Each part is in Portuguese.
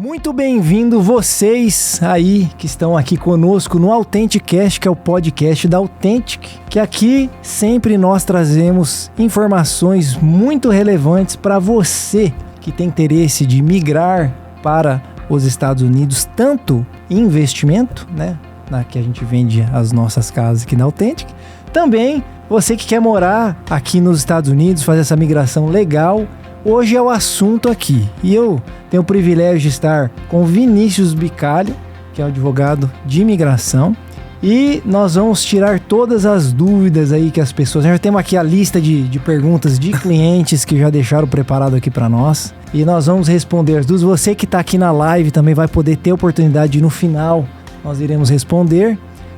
Muito bem-vindo vocês aí que estão aqui conosco no AuthenticCast, que é o podcast da Authentic, que aqui sempre nós trazemos informações muito relevantes para você que tem interesse de migrar para os Estados Unidos, tanto em investimento, né, na que a gente vende as nossas casas aqui na Authentic, também você que quer morar aqui nos Estados Unidos, fazer essa migração legal. Hoje é o assunto aqui, e eu tenho o privilégio de estar com o Vinícius Bicalho, que é um advogado de imigração, e nós vamos tirar todas as dúvidas aí que as pessoas... Nós já temos aqui a lista de perguntas de clientes que já deixaram preparado aqui para nós, e nós vamos responder as dúvidas. Você que está aqui na live também vai poder ter oportunidade de, no final, nós iremos responder,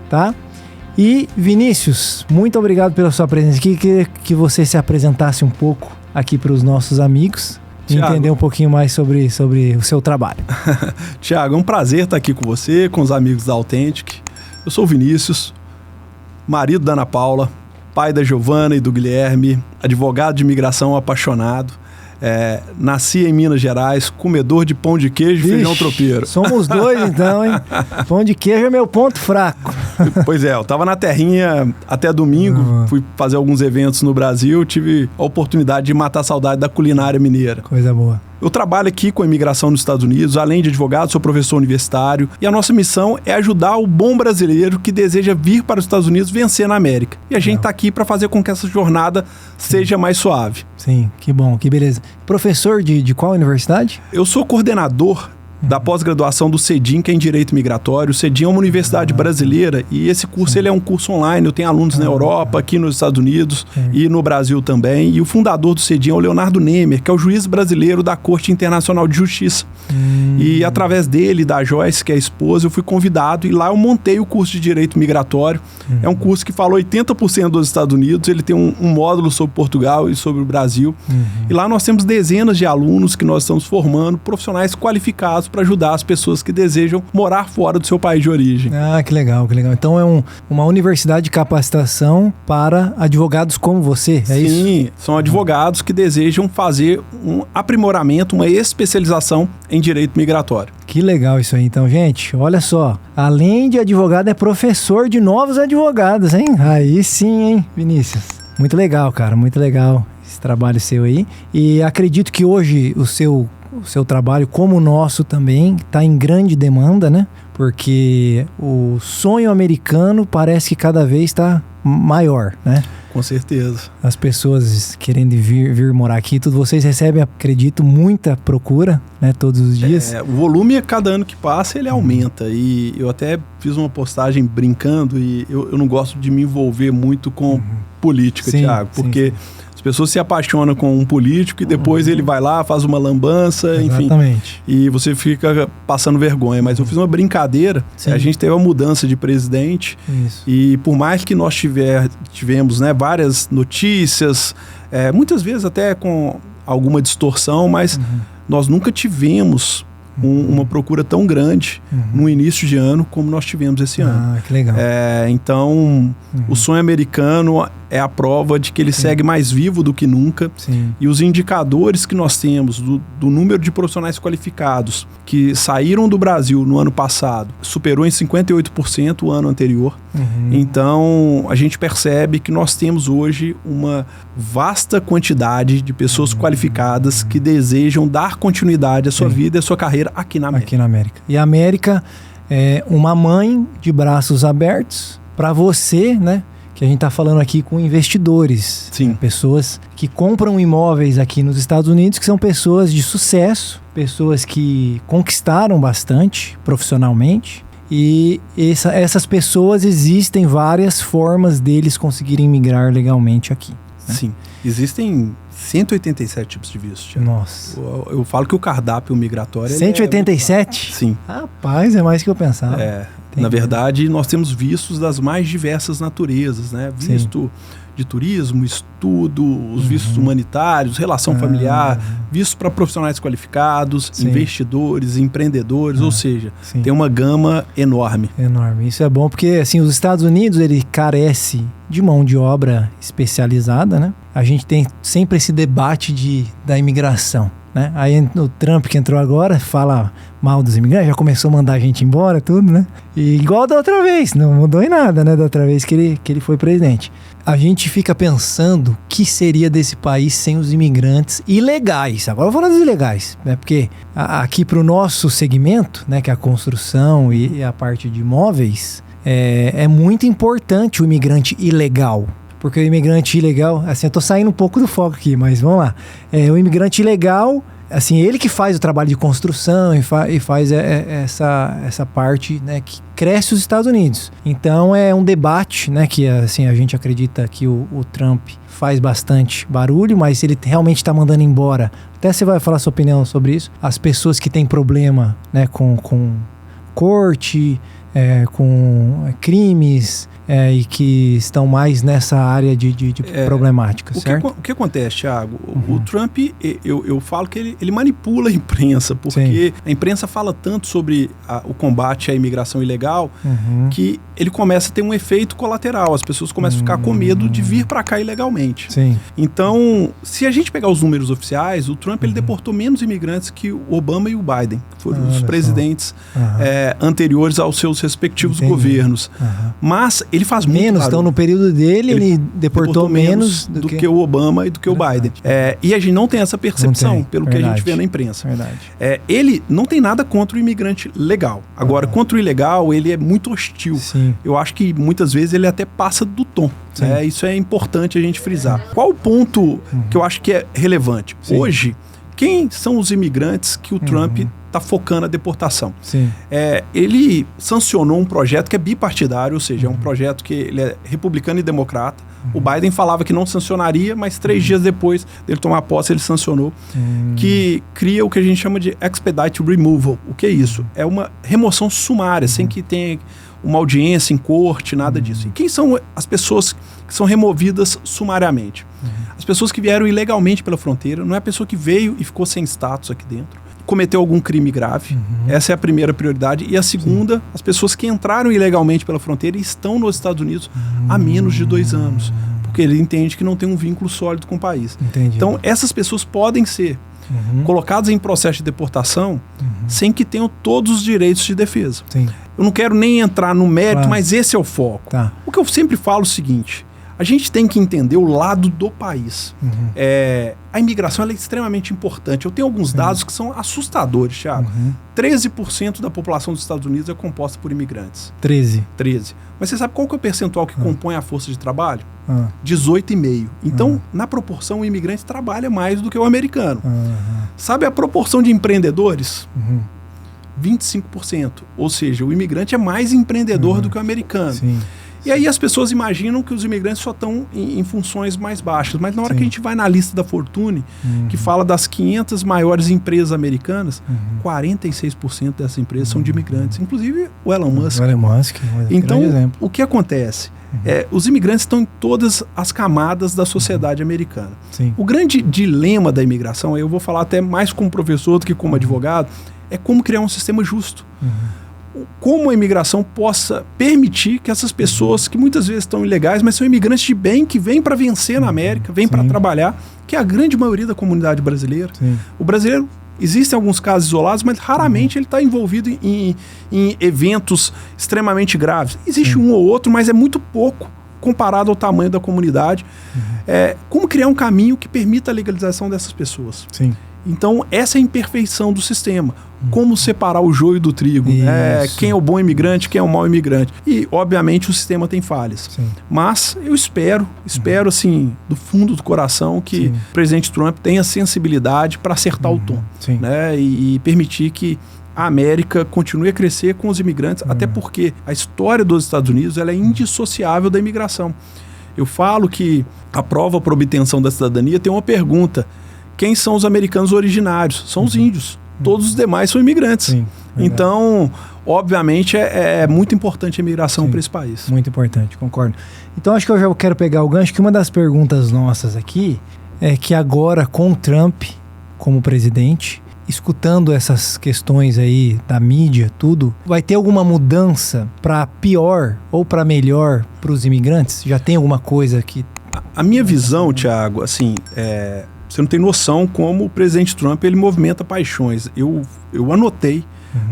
tá? E Vinícius, muito obrigado pela sua presença aqui, que você se apresentasse um pouco aqui para os nossos amigos e entender um pouquinho mais sobre o seu trabalho. Tiago, é um prazer estar aqui com você, com os amigos da Authentic. Eu sou o Vinícius, marido da Ana Paula, pai da Giovana e do Guilherme, advogado de imigração apaixonado. Nasci em Minas Gerais, comedor de pão de queijo e feijão tropeiro. Somos dois então, hein? Pão de queijo é meu ponto fraco. Pois é, eu tava na terrinha até domingo, fui fazer alguns eventos no Brasil, tive a oportunidade de matar a saudade da culinária mineira. Coisa boa. Eu trabalho aqui com a imigração nos Estados Unidos, além de advogado, sou professor universitário, e a nossa missão é ajudar o bom brasileiro que deseja vir para os Estados Unidos vencer na América. E a gente está aqui para fazer com que essa jornada seja mais suave. Sim, que bom, que beleza. Professor de qual universidade? Eu sou coordenador da pós-graduação do CEDIM, que é em Direito Migratório. O CEDIM é uma universidade brasileira e esse curso ele é um curso online. Eu tenho alunos na Europa, aqui nos Estados Unidos e no Brasil também. E o fundador do CEDIM é o Leonardo Nemer, que é o juiz brasileiro da Corte Internacional de Justiça. E através dele, da Joyce, que é a esposa, eu fui convidado e lá eu montei o curso de Direito Migratório. É um curso que fala 80% dos Estados Unidos, ele tem um módulo sobre Portugal e sobre o Brasil. E lá nós temos dezenas de alunos que nós estamos formando, profissionais qualificados para ajudar as pessoas que desejam morar fora do seu país de origem. Ah, que legal, que legal. Então é uma universidade de capacitação para advogados como você, é isso? Sim, são advogados que desejam fazer um aprimoramento, uma especialização em direito migratório. Que legal isso aí. Então, gente, olha só. Além de advogado, é professor de novos advogados, hein? Aí sim, hein, Vinícius? Muito legal, cara. Muito legal esse trabalho seu aí. E acredito que hoje o seu trabalho, como o nosso também, está em grande demanda, né? Porque o sonho americano parece que cada vez está maior, né? Com certeza. As pessoas querendo vir morar aqui, tudo, vocês recebem, acredito, muita procura, né? Todos os dias. O volume, cada ano que passa, ele aumenta. E eu até fiz uma postagem brincando e eu não gosto de me envolver muito com política, Tiago, porque... Sim. As pessoas se apaixonam com um político e depois ele vai lá, faz uma lambança, Exatamente. Enfim. E você fica passando vergonha. Mas eu fiz uma brincadeira. A gente teve uma mudança de presidente. Isso. E por mais que nós tivemos, né, várias notícias, muitas vezes até com alguma distorção, mas nós nunca tivemos uma procura tão grande no início de ano como nós tivemos esse ano. Ah, que legal. Então, o sonho americano é a prova de que ele segue mais vivo do que nunca. Sim. E os indicadores que nós temos do número de profissionais qualificados que saíram do Brasil no ano passado superou em 58% o ano anterior. Então, a gente percebe que nós temos hoje uma vasta quantidade de pessoas qualificadas que desejam dar continuidade à sua vida e à sua carreira aqui na América. Aqui na América. E a América é uma mãe de braços abertos para você, né? Que a gente está falando aqui com investidores. Sim. Pessoas que compram imóveis aqui nos Estados Unidos, que são pessoas de sucesso, pessoas que conquistaram bastante profissionalmente. E essas pessoas, existem várias formas deles conseguirem migrar legalmente aqui, né? Sim. Existem 187 tipos de visto, Thiago. Nossa. Eu falo que o cardápio migratório... 187? Sim. Rapaz, é mais que eu pensava. Na verdade, nós temos vistos das mais diversas naturezas, né? Visto de turismo, estudo, os vistos humanitários, relação familiar, vistos para profissionais qualificados, investidores, empreendedores, ou seja, tem uma gama enorme. Enorme. Isso é bom porque, assim, os Estados Unidos, ele carece de mão de obra especializada, né? A gente tem sempre esse debate da imigração, né? Aí o Trump, que entrou agora, fala mal dos imigrantes, já começou a mandar a gente embora, tudo, né? E igual da outra vez, não mudou em nada, né? Da outra vez que ele foi presidente. A gente fica pensando o que seria desse país sem os imigrantes ilegais. Agora eu vou falar dos ilegais, né? Porque aqui pro nosso segmento, né? Que é a construção e a parte de imóveis, é muito importante o imigrante ilegal. Porque o imigrante ilegal, assim, eu tô saindo um pouco do foco aqui, mas vamos lá. O imigrante ilegal, assim, ele que faz o trabalho de construção e faz essa parte, né, que cresce os Estados Unidos. Então é um debate, né, que assim, a gente acredita que o Trump faz bastante barulho, mas ele realmente está mandando embora. Até você vai falar sua opinião sobre isso. As pessoas que têm problema, né, com corte, com crimes, e que estão mais nessa área de problemática, certo? O que acontece, Thiago? O Trump, eu falo que ele manipula a imprensa, porque a imprensa fala tanto sobre o combate à imigração ilegal, que ele começa a ter um efeito colateral. As pessoas começam a ficar com medo de vir para cá ilegalmente. Sim. Então, se a gente pegar os números oficiais, o Trump ele deportou menos imigrantes que o Obama e o Biden, que foram os presidentes anteriores aos seus respectivos governos. Mas ele faz muito menos, então no período dele ele deportou menos do que o Obama e do que o Biden. E a gente não tem essa percepção, pelo que a gente vê na imprensa. Ele não tem nada contra o imigrante legal. Agora, contra o ilegal, ele é muito hostil. Sim. Eu acho que muitas vezes ele até passa do tom. Isso é importante a gente frisar. Qual o ponto que eu acho que é relevante? Sim. Hoje, quem são os imigrantes que o Trump está focando a deportação? Sim. Ele sancionou um projeto que é bipartidário, ou seja, é um projeto que ele é republicano e democrata. O Biden falava que não sancionaria, mas 3 dias depois dele tomar posse, ele sancionou, que cria o que a gente chama de expedite removal. O que é isso? É uma remoção sumária, sem que tenha uma audiência em corte, nada disso. E quem são as pessoas que são removidas sumariamente? As pessoas que vieram ilegalmente pela fronteira, não é a pessoa que veio e ficou sem status aqui dentro, cometeu algum crime grave. Essa é a primeira prioridade. E a segunda, as pessoas que entraram ilegalmente pela fronteira e estão nos Estados Unidos há menos de 2 anos, porque ele entende que não tem um vínculo sólido com o país. Entendi. Então, essas pessoas podem ser colocadas em processo de deportação sem que tenham todos os direitos de defesa. Sim. Eu não quero nem entrar no mérito, mas esse é o foco. Tá. O que eu sempre falo é o seguinte: a gente tem que entender o lado do país. A imigração ela é extremamente importante. Eu tenho alguns dados que são assustadores, Thiago. 13% da população dos Estados Unidos é composta por imigrantes. 13. Mas você sabe qual que é o percentual que compõe a força de trabalho? 18,5%. Então, na proporção, o imigrante trabalha mais do que o americano. Sabe a proporção de empreendedores? 25%. Ou seja, o imigrante é mais empreendedor do que o americano. Sim. E aí as pessoas imaginam que os imigrantes só estão em funções mais baixas. Mas na hora que a gente vai na lista da Fortune, que fala das 500 maiores empresas americanas, 46% dessas empresas são de imigrantes. Inclusive o Elon Musk. O Elon Musk, então, o que acontece? Os imigrantes estão em todas as camadas da sociedade americana. Sim. O grande dilema da imigração, eu vou falar até mais como professor do que como advogado, é como criar um sistema justo. Como a imigração possa permitir que essas pessoas que muitas vezes estão ilegais, mas são imigrantes de bem, que vêm para vencer na América, vêm para trabalhar, que é a grande maioria da comunidade brasileira. O brasileiro, existem alguns casos isolados, mas raramente ele está envolvido em eventos extremamente graves. Existe um ou outro, mas é muito pouco comparado ao tamanho da comunidade. Como criar um caminho que permita a legalização dessas pessoas? Sim. Então, essa é a imperfeição do sistema. Como separar o joio do trigo? Quem é o bom imigrante, quem é o mau imigrante? E, obviamente, o sistema tem falhas. Sim. Mas eu espero assim, do fundo do coração, que o presidente Trump tenha sensibilidade para acertar o tom. Né? E permitir que a América continue a crescer com os imigrantes, até porque a história dos Estados Unidos ela é indissociável da imigração. Eu falo que a prova para obtenção da cidadania tem uma pergunta: quem são os americanos originários? São os índios. Todos os demais são imigrantes. Sim, então, obviamente, é muito importante a imigração para esse país. Muito importante, concordo. Então, acho que eu já quero pegar o gancho, que uma das perguntas nossas aqui é que agora, com o Trump como presidente, escutando essas questões aí da mídia, tudo, vai ter alguma mudança para pior ou para melhor para os imigrantes? Já tem alguma coisa que... A minha visão, Thiago, assim, você não tem noção como o presidente Trump ele movimenta paixões. Eu anotei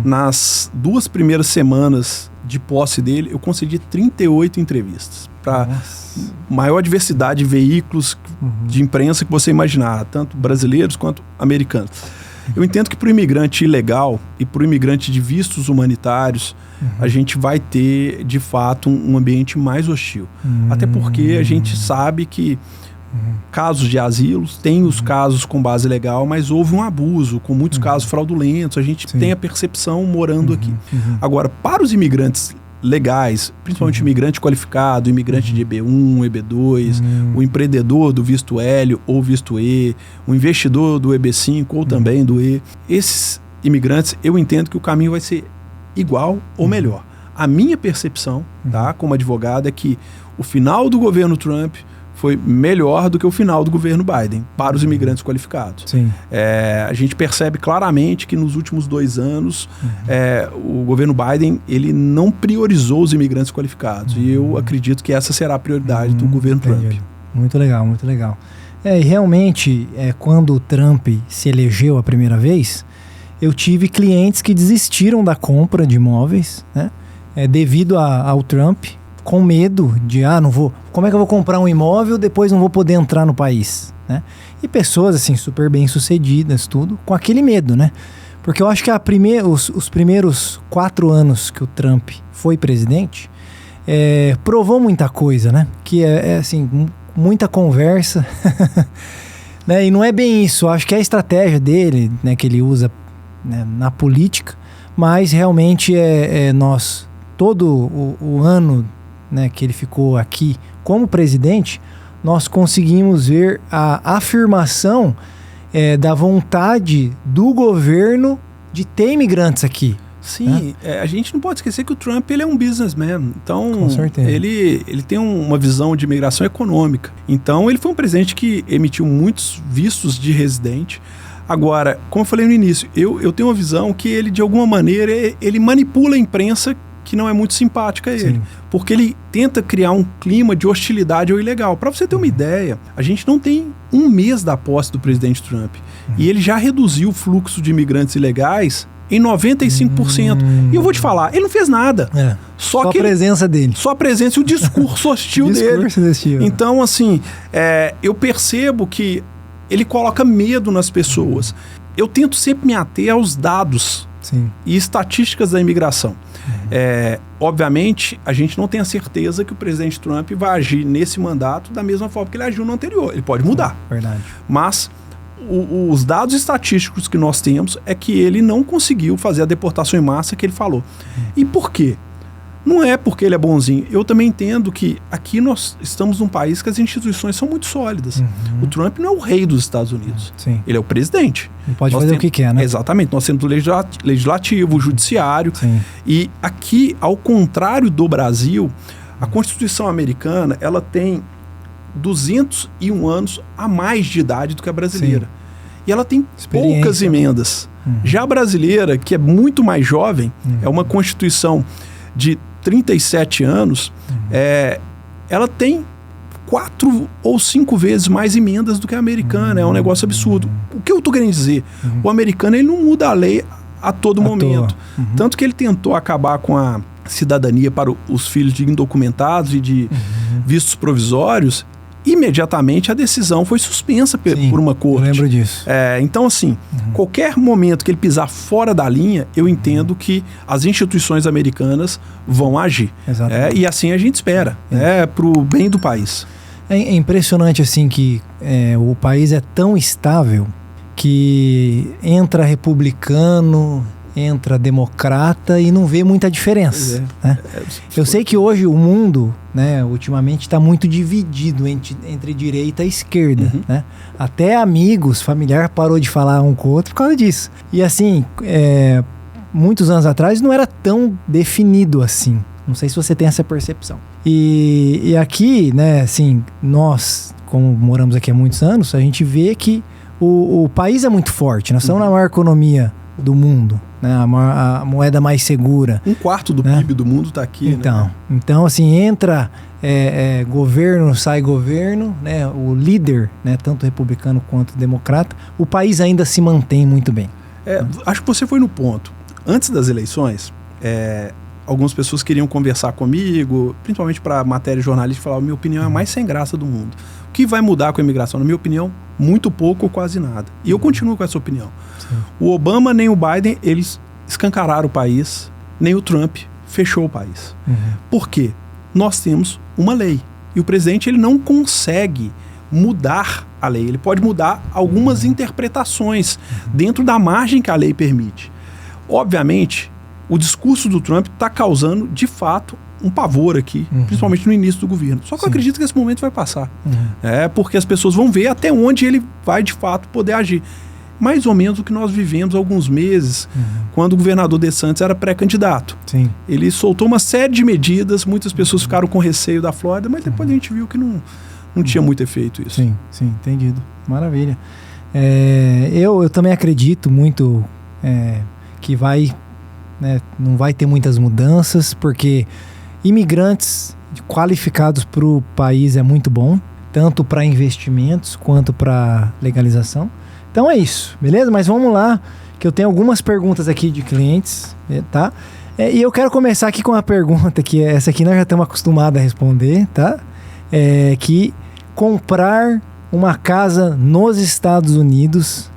nas 2 primeiras semanas de posse dele, eu concedi 38 entrevistas para maior diversidade de veículos de imprensa que você imaginar, tanto brasileiros quanto americanos. Eu entendo que para o imigrante ilegal e para o imigrante de vistos humanitários, a gente vai ter, de fato, um ambiente mais hostil. Até porque a gente sabe que casos de asilos, tem os casos com base legal, mas houve um abuso, com muitos casos fraudulentos, a gente tem a percepção morando aqui. Agora, para os imigrantes legais, principalmente imigrante qualificado, imigrante de EB1, EB2, o empreendedor do visto L ou visto E, o investidor do EB5 ou também do E, esses imigrantes, eu entendo que o caminho vai ser igual ou melhor. A minha percepção, tá, como advogado, é que o final do governo Trump foi melhor do que o final do governo Biden para os imigrantes qualificados. A gente percebe claramente que nos últimos 2 anos o governo Biden ele não priorizou os imigrantes qualificados e eu acredito que essa será a prioridade do governo Trump. Muito legal, muito legal. E realmente, quando o Trump se elegeu a primeira vez, eu tive clientes que desistiram da compra de imóveis, né, devido ao Trump, com medo de, não vou, como é que eu vou comprar um imóvel, depois não vou poder entrar no país, né? E pessoas, assim, super bem-sucedidas, tudo, com aquele medo, né? Porque eu acho que os primeiros 4 anos que o Trump foi presidente, provou muita coisa, né? Que assim, muita conversa, né? E não é bem isso, eu acho que é a estratégia dele, né, que ele usa, né, na política, mas realmente nós, todo o ano, né, que ele ficou aqui como presidente, nós conseguimos ver a afirmação da vontade do governo de ter imigrantes aqui. Sim, a gente não pode esquecer que o Trump ele é um businessman, então com certeza. Ele tem uma visão de imigração econômica. Então ele foi um presidente que emitiu muitos vistos de residente. Agora, como eu falei no início, eu tenho uma visão que ele, de alguma maneira, ele manipula a imprensa que não é muito simpática a ele. Sim. Porque ele tenta criar um clima de hostilidade ao ilegal. Para você ter uma ideia, a gente não tem 1 mês da posse do presidente Trump. E ele já reduziu o fluxo de imigrantes ilegais em 95%. E eu vou te falar, ele não fez nada. Só a presença dele. Só a presença e o discurso hostil dele. Então, assim, eu percebo que ele coloca medo nas pessoas. Eu tento sempre me ater aos dados e estatísticas da imigração. Obviamente, a gente não tem a certeza que o presidente Trump vai agir nesse mandato da mesma forma que ele agiu no anterior. Ele pode mudar. Verdade. Mas os dados estatísticos que nós temos é que ele não conseguiu fazer a deportação em massa que ele falou. E por quê? Não é porque ele é bonzinho. Eu também entendo que aqui nós estamos num país que as instituições são muito sólidas. O Trump não é o rei dos Estados Unidos. Ele é o presidente. Ele pode fazer o que quer, né? Exatamente. Nós temos o legislativo, o judiciário. E aqui, ao contrário do Brasil, a Constituição americana, ela tem 201 anos a mais de idade do que a brasileira. E ela tem poucas emendas. Já a brasileira, que é muito mais jovem, é uma Constituição de 37 anos, ela tem 4 ou 5 vezes mais emendas do que a americana. É um negócio absurdo. O que eu estou querendo dizer? O americano ele não muda a lei a todo momento. Tanto que ele tentou acabar com a cidadania para os filhos de indocumentados e de vistos provisórios. Imediatamente a decisão foi suspensa por uma corte. Eu lembro disso. Então, assim, qualquer momento que ele pisar fora da linha, eu entendo que as instituições americanas vão agir. E assim a gente espera, para o bem do país. É impressionante, assim, que o país é tão estável que entra republicano, entra democrata e não vê muita diferença. Né? Eu sei que hoje o mundo, né, ultimamente está muito dividido entre direita e esquerda. Né? Até amigos, familiar parou de falar um com o outro por causa disso. E assim, muitos anos atrás não era tão definido assim. Não sei se você tem essa percepção. E aqui, né, assim, nós, como moramos aqui há muitos anos, a gente vê que o país é muito forte. Nós estamos na maior economia do mundo, né? A moeda mais segura. 1/4 do PIB do mundo está aqui. Então, assim, entra governo, sai governo, né? O líder, né? Tanto republicano quanto democrata, o país ainda se mantém muito bem. Acho que você foi no ponto. Antes das eleições, algumas pessoas queriam conversar comigo, principalmente para matéria jornalística, falar: minha opinião é a mais sem graça do mundo. O que vai mudar com a imigração? Na minha opinião, muito pouco ou quase nada. E eu continuo com essa opinião. Sim. O Obama nem o Biden, eles escancararam o país, nem o Trump fechou o país. Por quê? Nós temos uma lei. E o presidente, ele não consegue mudar a lei. Ele pode mudar algumas interpretações dentro da margem que a lei permite. Obviamente, o discurso do Trump está causando, de fato, um pavor aqui, principalmente no início do governo. Só que eu acredito que esse momento vai passar. Porque as pessoas vão ver até onde ele vai, de fato, poder agir. Mais ou menos o que nós vivemos há alguns meses, quando o governador DeSantis era pré-candidato. Sim. Ele soltou uma série de medidas, muitas pessoas ficaram com receio da Flórida, mas depois a gente viu que não tinha muito efeito isso. Sim, entendido. Maravilha. Eu também acredito muito que não vai ter muitas mudanças, porque imigrantes qualificados para o país é muito bom, tanto para investimentos quanto para legalização. Então é isso, beleza? Mas vamos lá, que eu tenho algumas perguntas aqui de clientes, tá? E eu quero começar aqui com uma pergunta, que essa aqui nós já estamos acostumados a responder, tá? Que comprar uma casa nos Estados Unidos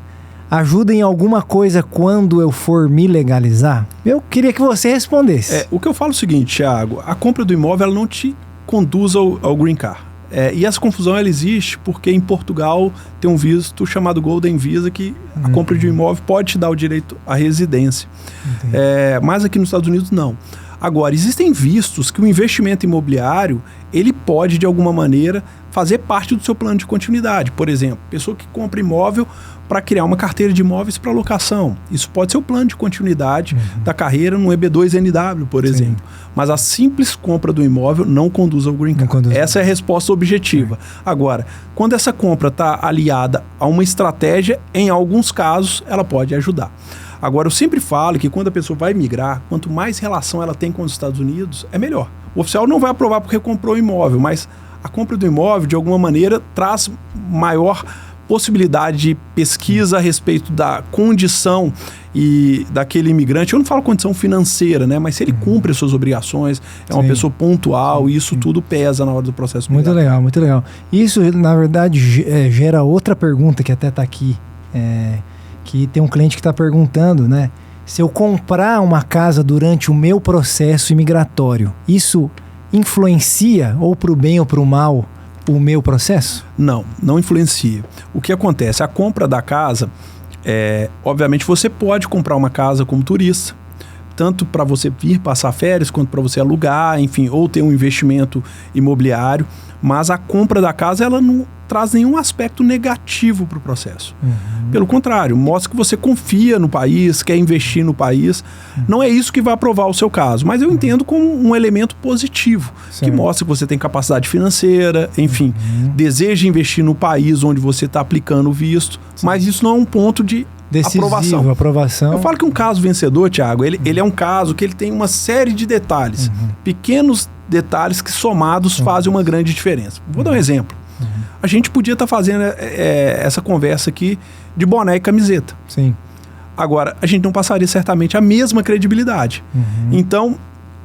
ajuda em alguma coisa quando eu for me legalizar? Eu queria que você respondesse. O que eu falo é o seguinte, Thiago: a compra do imóvel, ela não te conduz ao Green Card. E essa confusão, ela existe porque em Portugal tem um visto chamado Golden Visa, que a compra de um imóvel pode te dar o direito à residência. Mas aqui nos Estados Unidos, não. Agora, existem vistos que o investimento imobiliário, ele pode, de alguma maneira, fazer parte do seu plano de continuidade. Por exemplo, pessoa que compra imóvel para criar uma carteira de imóveis para locação. Isso pode ser o plano de continuidade da carreira no EB2NW, por exemplo. Mas a simples compra do imóvel não conduz ao Green Card. Essa é a resposta objetiva. Agora, quando essa compra está aliada a uma estratégia, em alguns casos, ela pode ajudar. Agora, eu sempre falo que quando a pessoa vai migrar, quanto mais relação ela tem com os Estados Unidos, é melhor. O oficial não vai aprovar porque comprou o imóvel, mas a compra do imóvel, de alguma maneira, traz maior possibilidade de pesquisa a respeito da condição e daquele imigrante. Eu não falo condição financeira, né? Mas se ele cumpre as suas obrigações, é uma pessoa pontual, e isso tudo pesa na hora do processo migratório. Muito legal, muito legal. Isso, na verdade, gera outra pergunta que até está aqui, que tem um cliente que está perguntando, né? Se eu comprar uma casa durante o meu processo imigratório, isso influencia ou para o bem ou para o mal o meu processo? Não influencia. O que acontece? A compra da casa, obviamente você pode comprar uma casa como turista, tanto para você vir passar férias, quanto para você alugar, enfim, ou ter um investimento imobiliário, mas a compra da casa, ela não traz nenhum aspecto negativo para o processo. Pelo contrário, mostra que você confia no país, quer investir no país. Não é isso que vai aprovar o seu caso, mas eu entendo como um elemento positivo, que mostra que você tem capacidade financeira, enfim, deseja investir no país onde você está aplicando o visto, mas isso não é um ponto de aprovação. Eu falo que um caso vencedor, Thiago, ele é um caso que ele tem uma série de detalhes, pequenos detalhes que somados fazem uma grande diferença. Vou dar um exemplo. A gente podia estar fazendo essa conversa aqui de boné e camiseta. Sim. Agora, a gente não passaria certamente a mesma credibilidade. Então,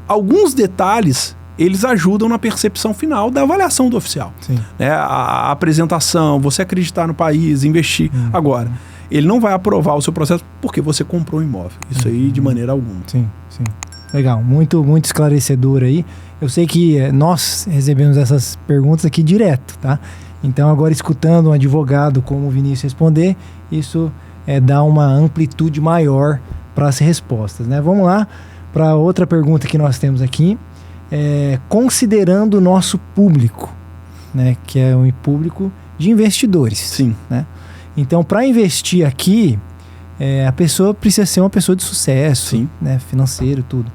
alguns detalhes, eles ajudam na percepção final da avaliação do oficial. Sim. A apresentação, você acreditar no país, investir. Agora, ele não vai aprovar o seu processo porque você comprou um imóvel. Isso aí, de maneira alguma. Sim. Legal, muito, muito esclarecedor aí. Eu sei que nós recebemos essas perguntas aqui direto, tá? Então, agora escutando um advogado como o Vinícius responder, isso dá uma amplitude maior para as respostas, né? Vamos lá para outra pergunta que nós temos aqui. Considerando o nosso público, né? Que é um público de investidores. Sim. Né? Então, para investir aqui, a pessoa precisa ser uma pessoa de sucesso, sim, né? Financeiro, tudo.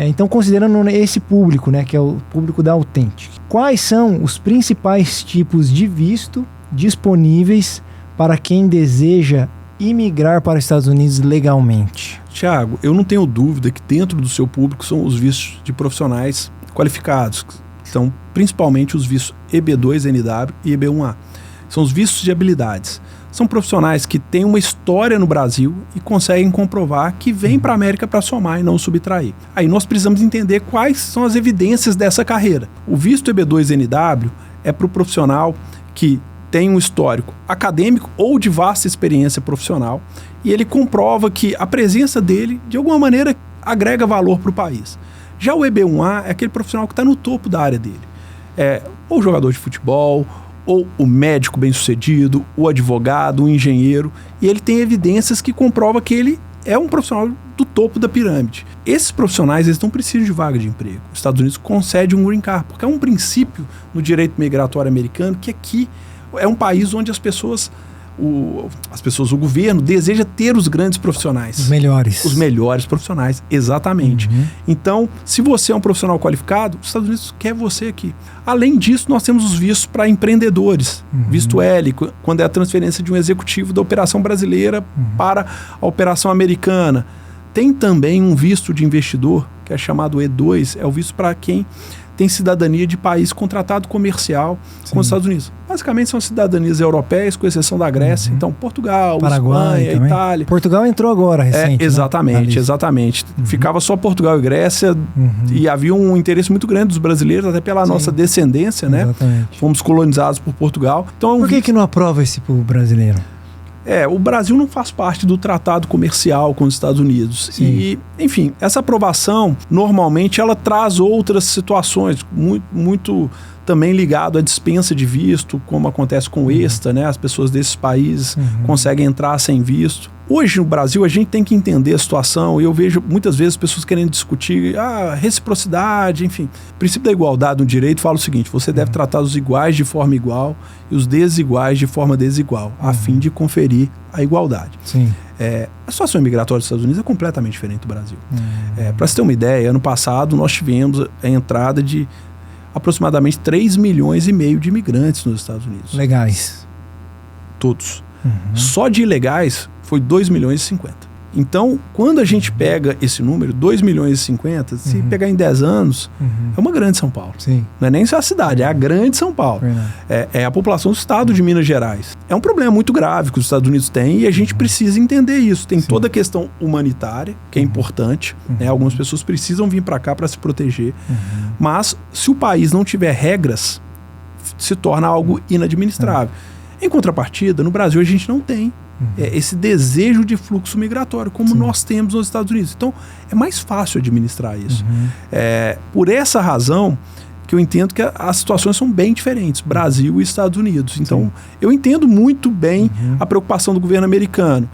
Então, considerando esse público, né, que é o público da Authentic, quais são os principais tipos de visto disponíveis para quem deseja imigrar para os Estados Unidos legalmente? Thiago, eu não tenho dúvida que dentro do seu público são os vistos de profissionais qualificados, que são principalmente os vistos EB2NW e EB1A. São os vistos de habilidades. são profissionais que têm uma história no Brasil e conseguem comprovar que vêm para a América para somar e não subtrair. Aí nós precisamos entender quais são as evidências dessa carreira. O visto EB2NW é para o profissional que tem um histórico acadêmico ou de vasta experiência profissional e ele comprova que a presença dele, de alguma maneira, agrega valor para o país. Já o EB1A é aquele profissional que está no topo da área dele. É ou jogador de futebol, ou o médico bem-sucedido, o advogado, o engenheiro, e ele tem evidências que comprovam que ele é um profissional do topo da pirâmide. Esses profissionais, eles não precisam de vaga de emprego. Os Estados Unidos concede um green card, porque é um princípio no direito migratório americano que aqui é um país onde as pessoas, o governo deseja ter os grandes profissionais. Os melhores. Os melhores profissionais, exatamente. Então, se você é um profissional qualificado, os Estados Unidos quer você aqui. Além disso, nós temos os vistos para empreendedores. Visto L, quando é a transferência de um executivo da operação brasileira para a operação americana. Tem também um visto de investidor, que é chamado E2, é o visto para quem tem cidadania de país com tratado comercial com os Estados Unidos. Basicamente são cidadanias europeias, com exceção da Grécia. Então, Portugal, Paraguai, Espanha, Itália. Portugal entrou agora, recente. Exatamente, né? Exatamente. Ficava só Portugal e Grécia e havia um interesse muito grande dos brasileiros, até pela nossa descendência, né? Exatamente. Fomos colonizados por Portugal. Então, por que não aprova esse pro brasileiro? O Brasil não faz parte do tratado comercial com os Estados Unidos. Sim. E, enfim, essa aprovação, normalmente, ela traz outras situações, muito também ligado à dispensa de visto, como acontece com o ESTA, né? As pessoas desses países conseguem entrar sem visto. Hoje, no Brasil, a gente tem que entender a situação, e eu vejo muitas vezes pessoas querendo discutir reciprocidade, enfim. O princípio da igualdade no direito fala o seguinte: você deve tratar os iguais de forma igual e os desiguais de forma desigual, a fim de conferir a igualdade. Sim. A situação migratória dos Estados Unidos é completamente diferente do Brasil. Para você ter uma ideia, ano passado nós tivemos a entrada de aproximadamente 3,5 milhões de imigrantes nos Estados Unidos. Legais. Todos. Só de ilegais foi 2,50 milhões. Então, quando a gente pega esse número, 2,50 milhões, se pegar em 10 anos, é uma grande São Paulo. Sim. Não é nem só a cidade, é a grande São Paulo. É a população do estado de Minas Gerais. É um problema muito grave que os Estados Unidos têm e a gente precisa entender isso. Tem toda a questão humanitária, que é importante. Né? Algumas pessoas precisam vir para cá para se proteger. Mas, se o país não tiver regras, se torna algo inadministrável. Em contrapartida, no Brasil a gente não tem esse desejo de fluxo migratório, como nós temos nos Estados Unidos. Então, é mais fácil administrar isso. Por essa razão que eu entendo que as situações são bem diferentes, Brasil e Estados Unidos. Então, eu entendo muito bem a preocupação do governo americano.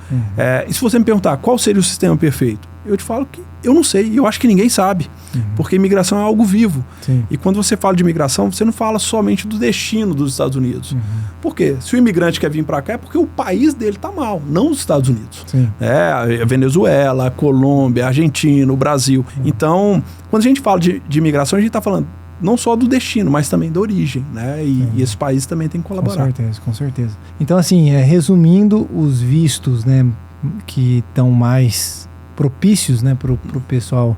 E se você me perguntar qual seria o sistema perfeito, eu te falo que eu não sei, e eu acho que ninguém sabe, porque imigração é algo vivo. E quando você fala de imigração, você não fala somente do destino dos Estados Unidos. Por quê? Se o imigrante quer vir para cá, é porque o país dele está mal, não os Estados Unidos. A Venezuela, a Colômbia, a Argentina, o Brasil. Então, quando a gente fala de imigração, a gente está falando não só do destino, mas também da origem, né? E esse país também tem que colaborar. Com certeza. Então, assim, resumindo, os vistos, né, que estão mais propícios, né, para o pessoal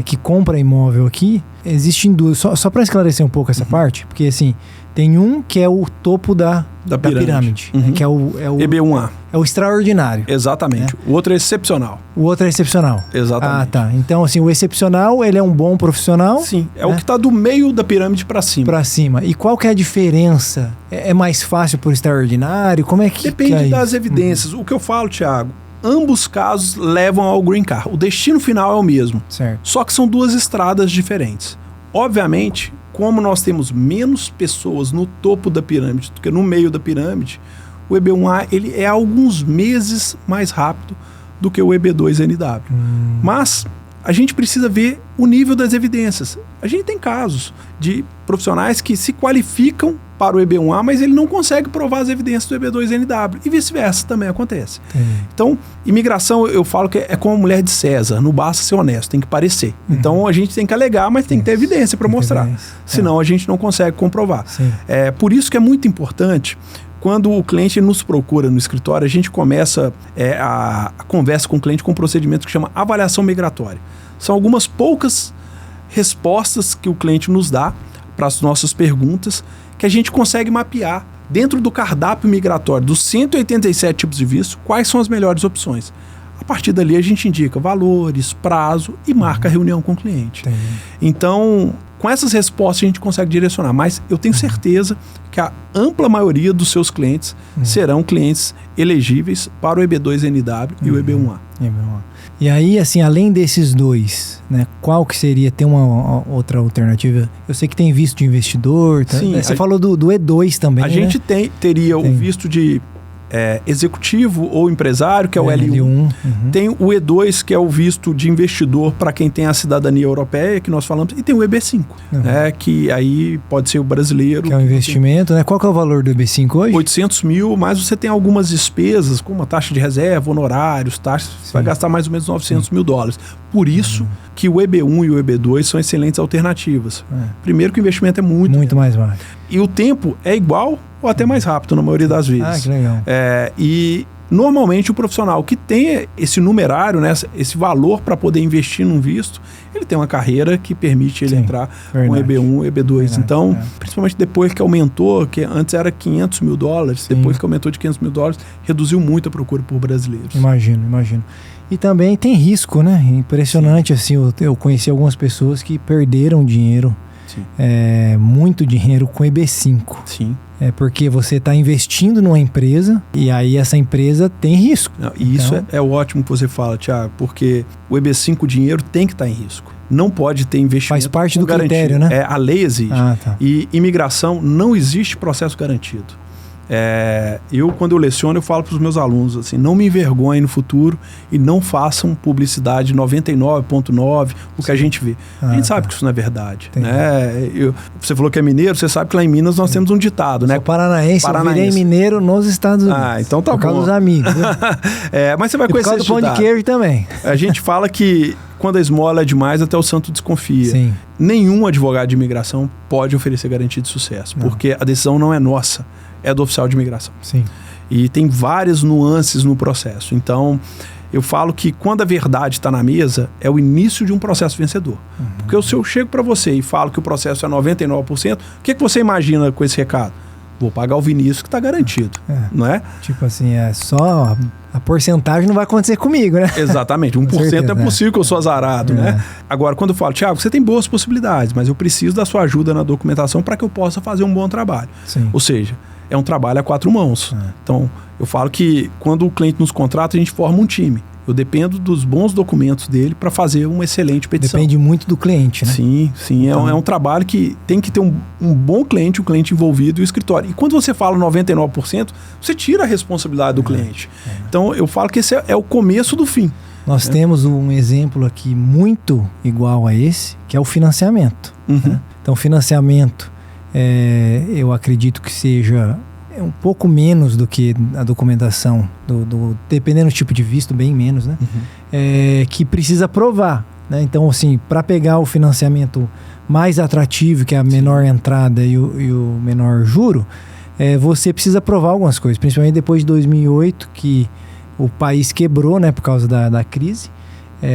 que compra imóvel aqui, existem duas. Só para esclarecer um pouco essa parte, porque assim, tem um que é o topo da pirâmide, né, que é o EB1A. É o extraordinário. Exatamente. O outro é excepcional. O outro é excepcional. Exatamente. Tá. Então, assim, o excepcional, ele é um bom profissional. Sim, é o que está do meio da pirâmide para cima. Para cima. E qual que é a diferença? É mais fácil por extraordinário? Como é que... Depende das evidências. O que eu falo, Thiago, ambos casos levam ao green card. O destino final é o mesmo. Certo. Só que são duas estradas diferentes. Obviamente, como nós temos menos pessoas no topo da pirâmide do que no meio da pirâmide, o EB1A ele é alguns meses mais rápido do que o EB2NW. Mas a gente precisa ver o nível das evidências. A gente tem casos de profissionais que se qualificam para o EB1A, mas ele não consegue provar as evidências do EB2NW. E vice-versa também acontece. Então, imigração, eu falo que é como a mulher de César. Não basta ser honesto, tem que parecer. Então, a gente tem que alegar, mas tem que ter evidência para mostrar. Senão, a gente não consegue comprovar. Por isso que é muito importante, quando o cliente nos procura no escritório, a gente começa a conversa com o cliente com um procedimento que chama avaliação migratória. São algumas poucas respostas que o cliente nos dá para as nossas perguntas, que a gente consegue mapear dentro do cardápio migratório dos 187 tipos de visto, quais são as melhores opções. A partir dali a gente indica valores, prazo e marca a reunião com o cliente. Entendi. Então, com essas respostas a gente consegue direcionar, mas eu tenho certeza que a ampla maioria dos seus clientes serão clientes elegíveis para o EB2NW e o EB1A. E aí, assim, além desses dois, né, qual que seria, tem uma outra alternativa? Eu sei que tem visto de investidor, tá? Sim, Você falou do E2 também, a gente teria o visto de executivo ou empresário, que é o L1. Tem o E2, que é o visto de investidor para quem tem a cidadania europeia, que nós falamos, e tem o EB5, né, que aí pode ser o brasileiro. Que é um investimento, né? Qual que é o valor do EB5 hoje? 800 mil, mas você tem algumas despesas, como a taxa de reserva, honorários, taxas, você vai gastar mais ou menos 900 mil dólares. Por isso que o EB1 e o EB2 são excelentes alternativas. Primeiro que o investimento é muito mais baixo. E o tempo é igual ou até mais rápido na maioria das vezes. Ah, que legal. E normalmente o profissional que tem esse numerário, né, esse valor para poder investir num visto, ele tem uma carreira que permite ele entrar com EB1, EB2. Então, principalmente depois que aumentou, que antes era 500 mil dólares, depois que aumentou de 500 mil dólares, reduziu muito a procura por brasileiros. Imagino. E também tem risco, né? Impressionante, assim, eu conheci algumas pessoas que perderam dinheiro, muito dinheiro com EB5. Sim. É porque você está investindo numa empresa e aí essa empresa tem risco. Não, e isso é ótimo que você fala, Thiago, porque o EB5, o dinheiro tem que estar em risco. Não pode ter investimento. Faz parte do garantido. critério, né? A lei exige. E imigração não existe processo garantido. Quando eu leciono, eu falo para os meus alunos assim, não me envergonhem no futuro e não façam publicidade 99,9, o que a gente vê. A gente sabe que isso não é verdade. Né? Você falou que é mineiro, você sabe que lá em Minas nós temos um ditado, né? Paranaense, eu virei mineiro nos Estados Unidos. Então tá bom. Por causa dos amigos. Mas você vai conhecer por causa do pão de queijo também. A gente fala que quando a esmola é demais, até o santo desconfia. Sim. Nenhum advogado de imigração pode oferecer garantia de sucesso, porque a decisão não é nossa. É do oficial de imigração. Sim. E tem várias nuances no processo. Então, eu falo que quando a verdade está na mesa, é o início de um processo vencedor. Porque se eu chego para você e falo que o processo é 99%, o que você imagina com esse recado? Vou pagar o Vinícius que está garantido, não é? Tipo assim, só a porcentagem não vai acontecer comigo, né? Exatamente, 1% é possível que eu sou azarado, né? Agora, quando eu falo, Thiago, você tem boas possibilidades, mas eu preciso da sua ajuda na documentação para que eu possa fazer um bom trabalho. Sim. Ou seja, é um trabalho a 4 mãos. Então, eu falo que quando o cliente nos contrata, a gente forma um time. Eu dependo dos bons documentos dele para fazer uma excelente petição. Depende muito do cliente, né? Sim. Então, é um trabalho que tem que ter um bom cliente, um cliente envolvido e o escritório. E quando você fala 99%, você tira a responsabilidade do cliente. Então, eu falo que esse é o começo do fim. Nós temos um exemplo aqui muito igual a esse, que é o financiamento. Né? Então, financiamento, eu acredito que seja um pouco menos do que a documentação, dependendo do tipo de visto, bem menos, né? Que precisa provar. Né? Então, assim, para pegar o financiamento mais atrativo, que é a menor entrada e o menor juro, você precisa provar algumas coisas, principalmente depois de 2008, que o país quebrou, né, por causa da crise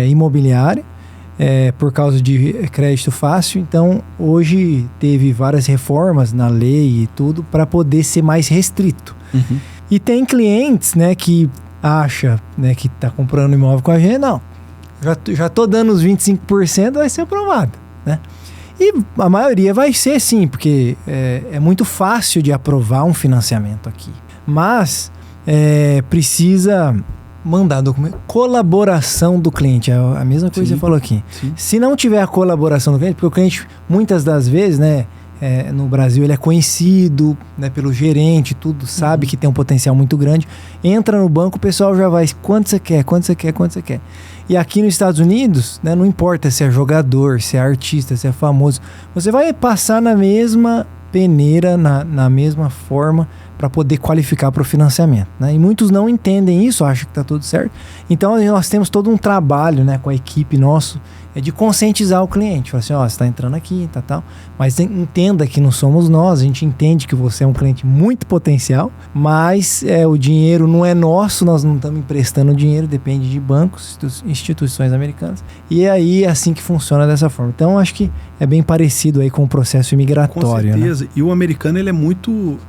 imobiliária. Por causa de crédito fácil. Então, hoje teve várias reformas na lei e tudo para poder ser mais restrito. E tem clientes, né, que acha, né, que está comprando imóvel com a gente, não, já tô dando os 25%, vai ser aprovado, né? E a maioria vai ser sim, porque é muito fácil de aprovar um financiamento aqui. Mas precisa mandar documento. Colaboração do cliente. É a mesma coisa que você falou aqui. Sim. Se não tiver a colaboração do cliente, porque o cliente, muitas das vezes, né, no Brasil, ele é conhecido, né, pelo gerente, tudo, sabe que tem um potencial muito grande. Entra no banco, o pessoal já vai, quanto você quer, quanto você quer, quanto você quer. E aqui nos Estados Unidos, né, não importa se é jogador, se é artista, se é famoso, você vai passar na mesma peneira, na mesma forma, para poder qualificar para o financiamento, né? E muitos não entendem isso, acham que está tudo certo. Então, nós temos todo um trabalho, né, com a equipe nosso, de conscientizar o cliente. Falar assim, você está entrando aqui, tal. Mas entenda que não somos nós, a gente entende que você é um cliente muito potencial, mas o dinheiro não é nosso, nós não estamos emprestando dinheiro, depende de bancos, instituições americanas. E aí é assim que funciona dessa forma. Então, acho que é bem parecido aí com o processo imigratório. Com certeza. Né? E o americano, ele é muito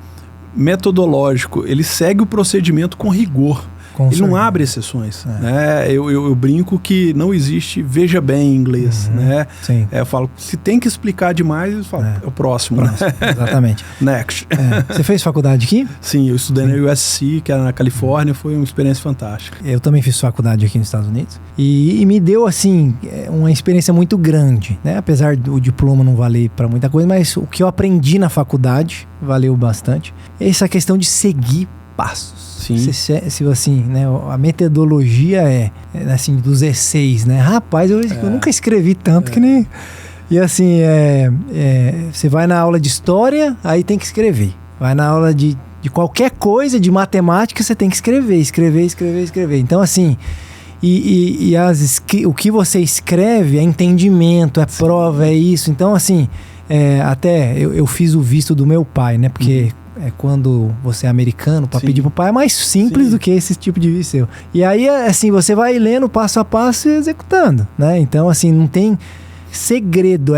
metodológico, ele segue o procedimento com rigor. Ele não abre exceções. Né? Eu brinco que não existe veja bem em inglês. Né? Eu falo, se tem que explicar demais, eu falo, é o próximo. Né? Exatamente. Next. Você fez faculdade aqui? Sim, eu estudei na USC, que era na Califórnia, foi uma experiência fantástica. Eu também fiz faculdade aqui nos Estados Unidos e me deu, assim, uma experiência muito grande, né? Apesar do diploma não valer para muita coisa, mas o que eu aprendi na faculdade valeu bastante. Essa questão de seguir passos. Se assim, né, a metodologia é assim, dos essays, né? Rapaz, eu nunca escrevi tanto que nem... E assim, você vai na aula de história, aí tem que escrever. Vai na aula de qualquer coisa, de matemática, você tem que escrever. Então, assim, o que você escreve é entendimento, é prova, é isso. Então, assim, até eu fiz o visto do meu pai, né? Porque... quando você é americano, para pedir pro pai é mais simples do que esse tipo de visto seu. E aí, assim, você vai lendo passo a passo e executando, né? Então, assim, não tem segredo,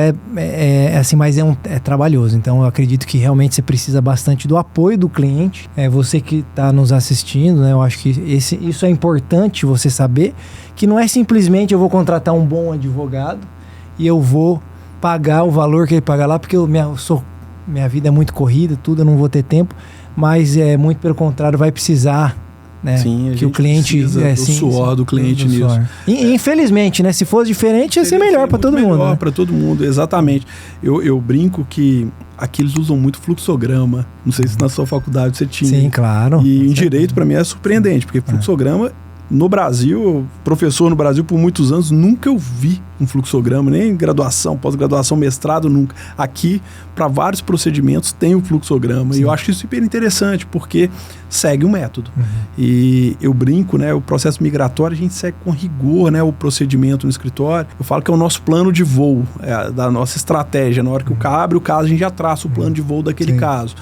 assim, mas é trabalhoso. Então, eu acredito que realmente você precisa bastante do apoio do cliente. Você que está nos assistindo, né? Eu acho que isso é importante você saber, que não é simplesmente eu vou contratar um bom advogado e eu vou pagar o valor que ele paga lá, porque minha vida é muito corrida, tudo, eu não vou ter tempo, mas muito pelo contrário, vai precisar, né? Sim, que o cliente do suor do cliente nisso. Infelizmente, né? Se fosse diferente, ia ser melhor para todo mundo. Melhor para todo mundo, exatamente. Eu brinco que aqui eles usam muito fluxograma. Não sei se na sua faculdade você tinha. Sim, claro. E em direito, para mim, é surpreendente, porque fluxograma... No Brasil, professor no Brasil por muitos anos, nunca eu vi um fluxograma, nem graduação, pós-graduação, mestrado, nunca. Aqui, para vários procedimentos, tem o fluxograma. Sim. E eu acho isso super interessante, porque segue um método. E eu brinco, né? O processo migratório, a gente segue com rigor, né? O procedimento no escritório. Eu falo que é o nosso plano de voo, da nossa estratégia. Na hora que o cara abre o caso, a gente já traça o plano de voo daquele caso.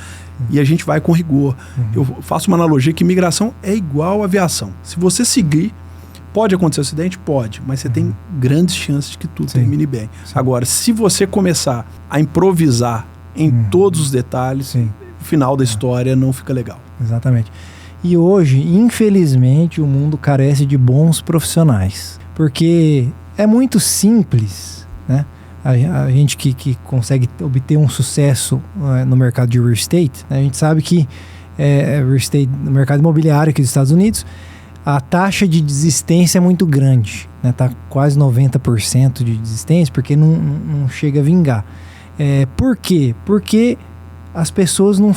E a gente vai com rigor. Eu faço uma analogia que migração é igual à aviação. Se você seguir, pode acontecer acidente? Pode, mas você tem grandes chances de que tudo termine bem. Agora, se você começar a improvisar em todos os detalhes, o final da história não fica legal. Exatamente. E hoje, infelizmente, o mundo carece de bons profissionais. Porque é muito simples, né? A gente que consegue obter um sucesso no mercado de real estate, né? A gente sabe que real estate, no mercado imobiliário aqui dos Estados Unidos, a taxa de desistência é muito grande, né? Tá quase 90% de desistência, porque não chega a vingar. Por quê? Porque as pessoas não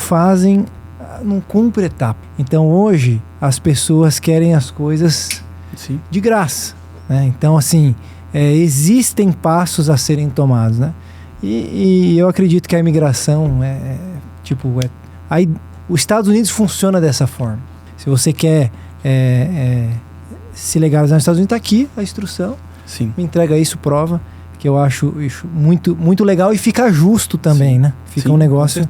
cumprem etapa. Então hoje as pessoas querem as coisas de graça, né? Então, assim, existem passos a serem tomados, né? E eu acredito que a imigração aí os Estados Unidos funciona dessa forma. Se você quer se legalizar nos Estados Unidos, está aqui a instrução. Me entrega isso, prova, que eu acho muito, muito legal e fica justo também, né? Fica um negócio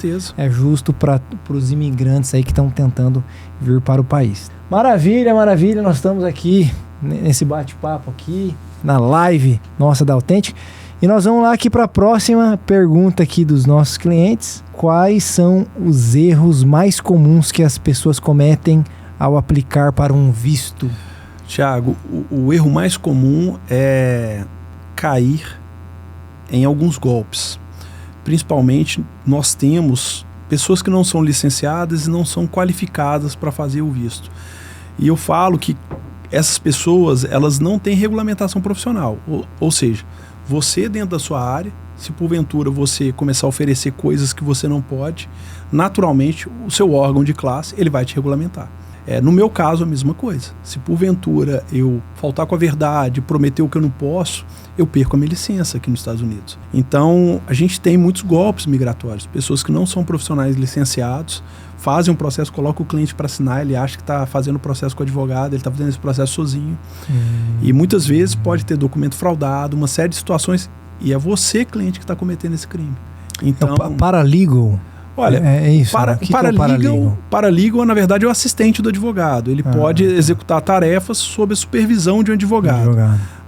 justo para os imigrantes aí que estão tentando vir para o país. Maravilha, maravilha. Nós estamos aqui nesse bate-papo aqui, na live nossa da Authentic. E nós vamos lá aqui para a próxima pergunta aqui dos nossos clientes. Quais são os erros mais comuns que as pessoas cometem ao aplicar para um visto? Thiago, o erro mais comum é cair em alguns golpes. Principalmente, nós temos pessoas que não são licenciadas e não são qualificadas para fazer o visto. E eu falo que essas pessoas, elas não têm regulamentação profissional. Ou seja, você dentro da sua área, se porventura você começar a oferecer coisas que você não pode, naturalmente o seu órgão de classe, ele vai te regulamentar. No meu caso, a mesma coisa. Se porventura eu faltar com a verdade, prometer o que eu não posso, eu perco a minha licença aqui nos Estados Unidos. Então, a gente tem muitos golpes migratórios. Pessoas que não são profissionais licenciados, fazem um processo, colocam o cliente para assinar, ele acha que está fazendo o processo com o advogado, ele está fazendo esse processo sozinho. E muitas vezes pode ter documento fraudado, uma série de situações, e é você, cliente, que está cometendo esse crime. Então, paralegal... Olha, isso, paralegal, na verdade, é o assistente do advogado. Ele pode executar tarefas sob a supervisão de um advogado.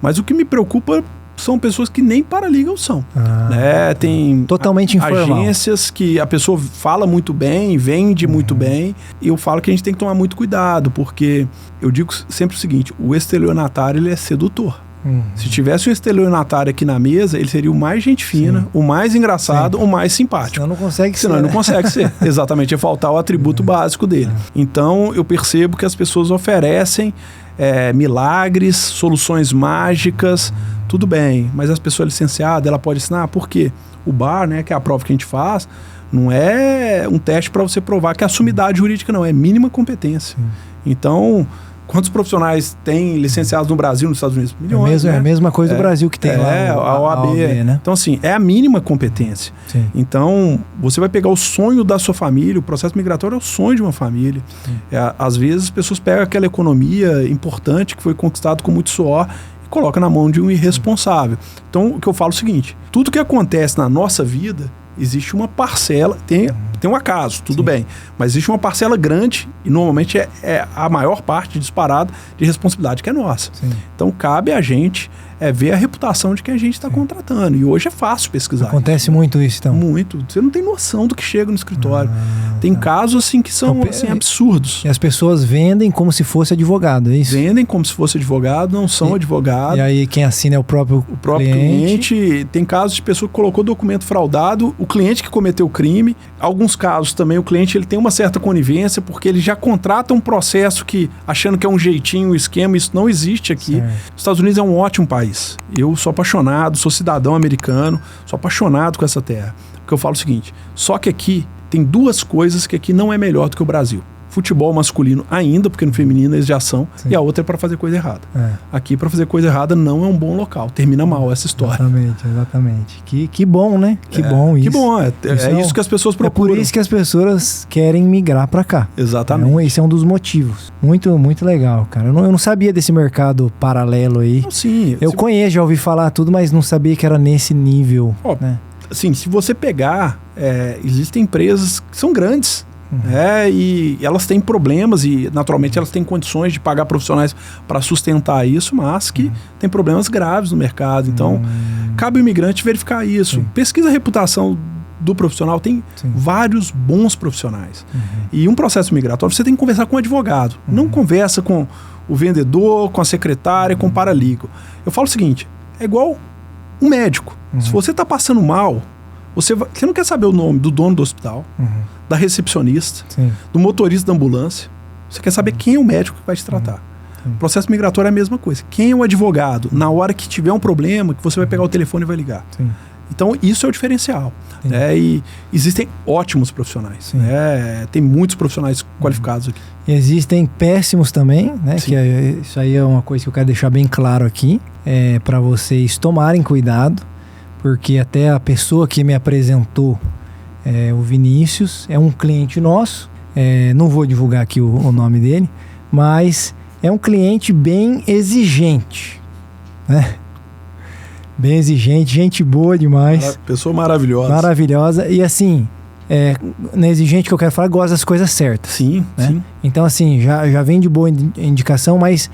Mas o que me preocupa são pessoas que nem paralegal são. Né? Tem totalmente informal. Agências que a pessoa fala muito bem, vende muito bem, e eu falo que a gente tem que tomar muito cuidado, porque eu digo sempre o seguinte, o estelionatário ele é sedutor. Se tivesse um estelionatário aqui na mesa, ele seria o mais gente fina, o mais engraçado, o mais simpático. Senão não consegue ser. Senão ele não consegue ser. Exatamente, é faltar o atributo básico dele. Então, eu percebo que as pessoas oferecem milagres, soluções mágicas, tudo bem, mas as pessoas licenciadas, ela pode ensinar, por quê? O bar, né, que é a prova que a gente faz, não é um teste para você provar que é a sumidade jurídica, não, é mínima competência. Então, quantos profissionais tem licenciados no Brasil, nos Estados Unidos? Milhões, É a mesma coisa do Brasil que tem lá. A OAB, né? Então, assim, é a mínima competência. Sim. Então, você vai pegar o sonho da sua família, o processo migratório é o sonho de uma família. Às vezes, as pessoas pegam aquela economia importante que foi conquistada com muito suor e colocam na mão de um irresponsável. Então, o que eu falo é o seguinte, tudo que acontece na nossa vida, existe uma parcela, tem um acaso, tudo bem, mas existe uma parcela grande e normalmente é a maior parte disparada de responsabilidade que é nossa. Sim. Então cabe a gente ver a reputação de quem a gente está contratando, e hoje é fácil pesquisar. Acontece muito isso, então? Muito, você não tem noção do que chega no escritório. Tem casos assim que são assim, absurdos. E as pessoas vendem como se fosse advogado, é isso? Vendem como se fosse advogado, não são advogados. E aí quem assina é o próprio cliente. Tem casos de pessoa que colocou documento fraudado, o cliente que cometeu o crime. Alguns casos também o cliente ele tem uma certa conivência porque ele já contrata um processo que achando que é um jeitinho, um esquema, isso não existe aqui. Certo. Os Estados Unidos é um ótimo país. Eu sou apaixonado, sou cidadão americano, sou apaixonado com essa terra. Porque eu falo o seguinte, só que aqui tem duas coisas que aqui não é melhor do que o Brasil. Futebol masculino ainda, porque no feminino eles já são, e a outra é para fazer coisa errada. Aqui para fazer coisa errada não é um bom local, termina mal essa história. Exatamente. Que bom, né? Que bom isso. Que bom, é isso que as pessoas procuram. É por isso que as pessoas querem migrar para cá. Exatamente. Esse é um dos motivos. Muito, muito legal, cara. Eu não sabia desse mercado paralelo aí. Não, sim. Eu conheço, já ouvi falar tudo, mas não sabia que era nesse nível. Né? Assim, se você pegar, existem empresas que são grandes, e elas têm problemas e naturalmente elas têm condições de pagar profissionais para sustentar isso, mas que tem problemas graves no mercado. Então, cabe ao imigrante verificar isso. Sim. Pesquisa a reputação do profissional, tem vários bons profissionais. E um processo migratório, você tem que conversar com o advogado. Não conversa com o vendedor, com a secretária, com o paralegal. Eu falo o seguinte, é igual um médico. Se você está passando mal, você não quer saber o nome do dono do hospital, da recepcionista, do motorista da ambulância. Você quer saber quem é o médico que vai te tratar. O processo migratório é a mesma coisa. Quem é o advogado? Na hora que tiver um problema, que você vai pegar o telefone e vai ligar. Então, isso é o diferencial. E existem ótimos profissionais. Tem muitos profissionais qualificados aqui. E existem péssimos também, né? Que isso aí é uma coisa que eu quero deixar bem claro aqui. Para vocês tomarem cuidado. Porque até a pessoa que me apresentou, o Vinícius, é um cliente nosso. Não vou divulgar aqui o nome dele, mas é um cliente bem exigente, né? Bem exigente, gente boa demais. Pessoa maravilhosa. Maravilhosa. E assim, na exigente que eu quero falar, gosta das coisas certas. Sim, né? sim. Então assim, já vem de boa indicação, mas...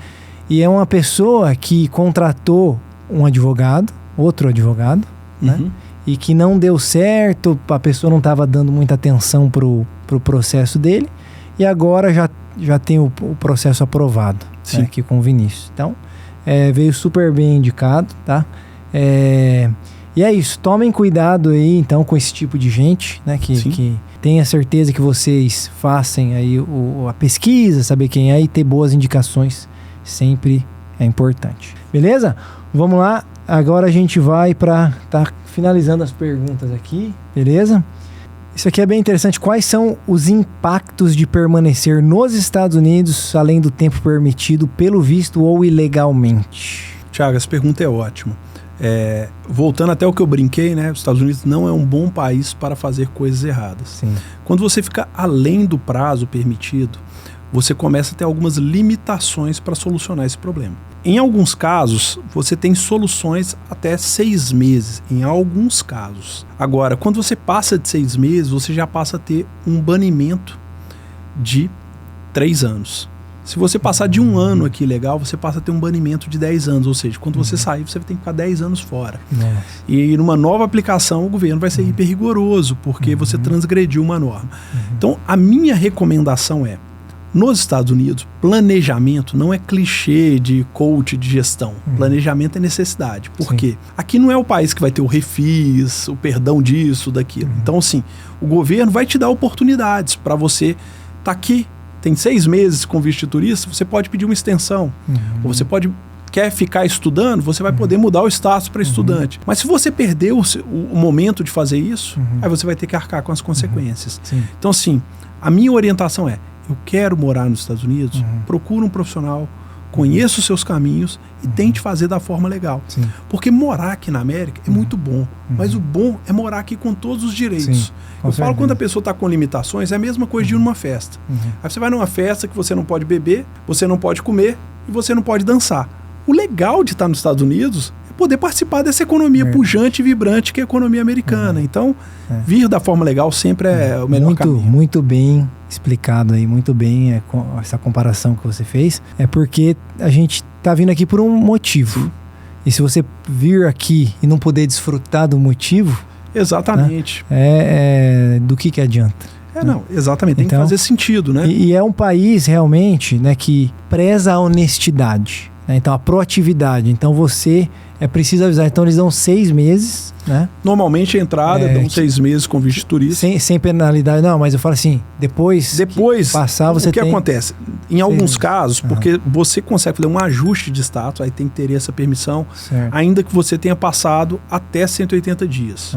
E é uma pessoa que contratou um advogado, outro advogado, né? E que não deu certo, a pessoa não estava dando muita atenção pro processo dele, e agora já tem o processo aprovado, né, aqui com o Vinícius. Então, veio super bem indicado, tá? E é isso, tomem cuidado aí, então, com esse tipo de gente, né? Que tenha certeza que vocês façam aí a pesquisa, saber quem é e ter boas indicações sempre é importante. Beleza? Vamos lá. Agora a gente vai para finalizando as perguntas aqui, beleza? Isso aqui é bem interessante. Quais são os impactos de permanecer nos Estados Unidos além do tempo permitido pelo visto ou ilegalmente? Tiago, essa pergunta é ótima. Voltando até o que eu brinquei, né? Os Estados Unidos não é um bom país para fazer coisas erradas. Sim. Quando você fica além do prazo permitido, você começa a ter algumas limitações para solucionar esse problema. Em alguns casos, você tem soluções até 6 meses, em alguns casos. Agora, quando você passa de 6 meses, você já passa a ter um banimento de 3 anos. Se você passar de 1 ano aqui legal, você passa a ter um banimento de 10 anos. Ou seja, quando você sair, você tem que ficar 10 anos fora. E numa nova aplicação, o governo vai ser hiper rigoroso, porque você transgrediu uma norma. Então, a minha recomendação é, nos Estados Unidos, planejamento não é clichê de coach de gestão. Planejamento é necessidade. Por quê? Aqui não é o país que vai ter o refis, o perdão disso, daquilo. Então, assim, o governo vai te dar oportunidades para você estar aqui. Tem 6 meses com visto de turista, você pode pedir uma extensão. Ou você quer ficar estudando, você vai poder mudar o status para estudante. Mas se você perdeu o momento de fazer isso, aí você vai ter que arcar com as consequências. Então, assim, a minha orientação é, eu quero morar nos Estados Unidos, procura um profissional, conheça os seus caminhos e tente fazer da forma legal. Porque morar aqui na América é muito bom, mas o bom é morar aqui com todos os direitos. Eu falo, quando a pessoa está com limitações, é a mesma coisa de ir numa festa. Aí você vai numa festa que você não pode beber, você não pode comer e você não pode dançar. O legal de estar nos Estados Unidos é poder participar dessa economia pujante e vibrante que é a economia americana. Então, vir da forma legal sempre é o melhor caminho. Muito bem explicado aí, muito bem essa comparação que você fez. É porque a gente está vindo aqui por um motivo. E se você vir aqui e não poder desfrutar do motivo... Exatamente. Do que adianta? Não, exatamente. Tem que fazer sentido, né? E é um país realmente, né, que preza a honestidade. Então, a proatividade. Então, você é preciso avisar. Então, eles dão 6 meses, né? Normalmente, a entrada dão 6 meses com visto de turista. Sem penalidade. Não, mas eu falo assim, depois passar, você tem... O que acontece? Em alguns casos, porque você consegue fazer um ajuste de status, aí tem que ter essa permissão, ainda que você tenha passado até 180 dias.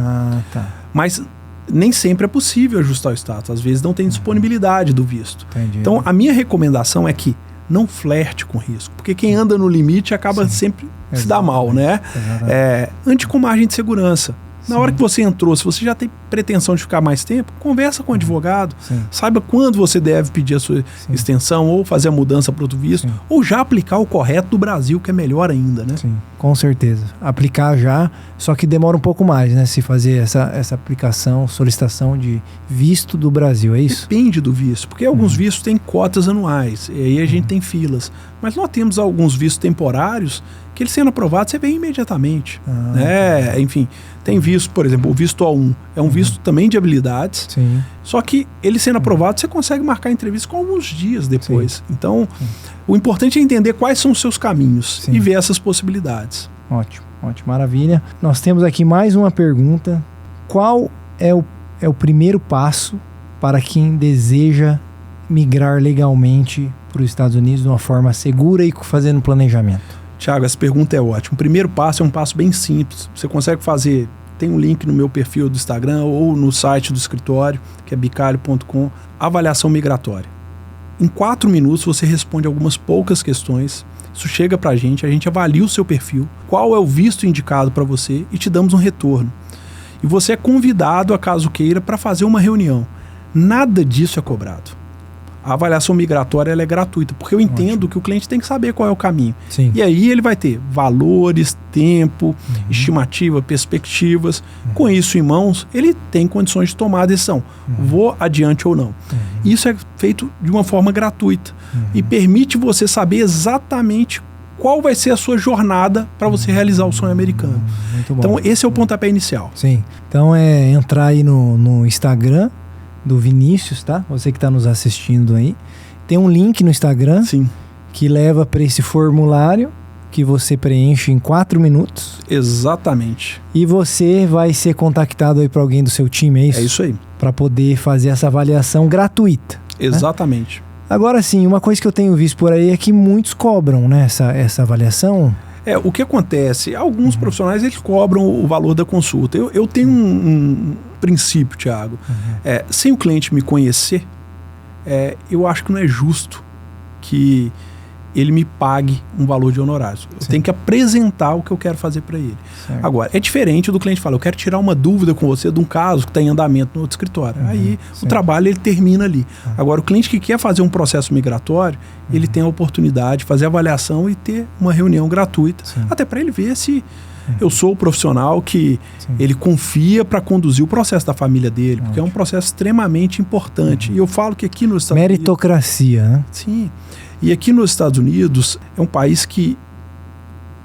Mas nem sempre é possível ajustar o status. Às vezes não tem disponibilidade do visto. Então, a minha recomendação é que não flerte com risco, porque quem anda no limite acaba sempre se dá mal, né? Ande com margem de segurança. Na hora que você entrou, se você já tem pretensão de ficar mais tempo, conversa com o advogado, saiba quando você deve pedir a sua extensão ou fazer a mudança para outro visto, ou já aplicar o correto do Brasil, que é melhor ainda, né? Sim, com certeza. Aplicar já, só que demora um pouco mais, né? Se fazer essa aplicação, solicitação de visto do Brasil, é isso? Depende do visto, porque alguns vistos têm cotas anuais, e aí a gente tem filas. Mas nós temos alguns vistos temporários que eles sendo aprovados, você vem imediatamente. Enfim, tem visto, por exemplo, o visto A1 é um visto também de habilidades, só que ele sendo aprovado, você consegue marcar entrevista com alguns dias depois. Então, o importante é entender quais são os seus caminhos e ver essas possibilidades. Ótimo, maravilha. Nós temos aqui mais uma pergunta. Qual é o primeiro passo para quem deseja migrar legalmente para os Estados Unidos de uma forma segura e fazendo planejamento? Tiago, essa pergunta é ótima. O primeiro passo é um passo bem simples. Você consegue fazer, tem um link no meu perfil do Instagram ou no site do escritório, que é bicalho.com, avaliação migratória. Em 4 minutos você responde algumas poucas questões, isso chega pra gente, a gente avalia o seu perfil, qual é o visto indicado para você e te damos um retorno. E você é convidado, a caso queira, para fazer uma reunião. Nada disso é cobrado. A avaliação migratória ela é gratuita, porque eu entendo que o cliente tem que saber qual é o caminho. E aí ele vai ter valores, tempo, estimativa, perspectivas. Com isso em mãos, ele tem condições de tomar a decisão. Vou adiante ou não. Isso é feito de uma forma gratuita e permite você saber exatamente qual vai ser a sua jornada para você realizar o sonho americano. Então esse é o pontapé inicial. Sim. Então é entrar aí no Instagram do Vinícius, tá? Você que está nos assistindo aí. Tem um link no Instagram que leva para esse formulário que você preenche em 4 minutos. Exatamente. E você vai ser contactado aí para alguém do seu time, é isso? É isso aí. Para poder fazer essa avaliação gratuita. Exatamente. Né? Agora sim, uma coisa que eu tenho visto por aí é que muitos cobram, né, essa avaliação. O que acontece? Alguns profissionais eles cobram o valor da consulta. Eu tenho um princípio, Tiago. Sem o cliente me conhecer, eu acho que não é justo que ele me pague um valor de honorários. Eu tenho que apresentar o que eu quero fazer para ele. Agora, é diferente do cliente falar, eu quero tirar uma dúvida com você de um caso que está em andamento no outro escritório. Aí o trabalho ele termina ali. Agora, o cliente que quer fazer um processo migratório, ele tem a oportunidade de fazer a avaliação e ter uma reunião gratuita, até para ele ver se eu sou o profissional que ele confia para conduzir o processo da família dele, porque é um processo extremamente importante. E eu falo que aqui nos Estados Unidos... Meritocracia, né? Sim. E aqui nos Estados Unidos é um país que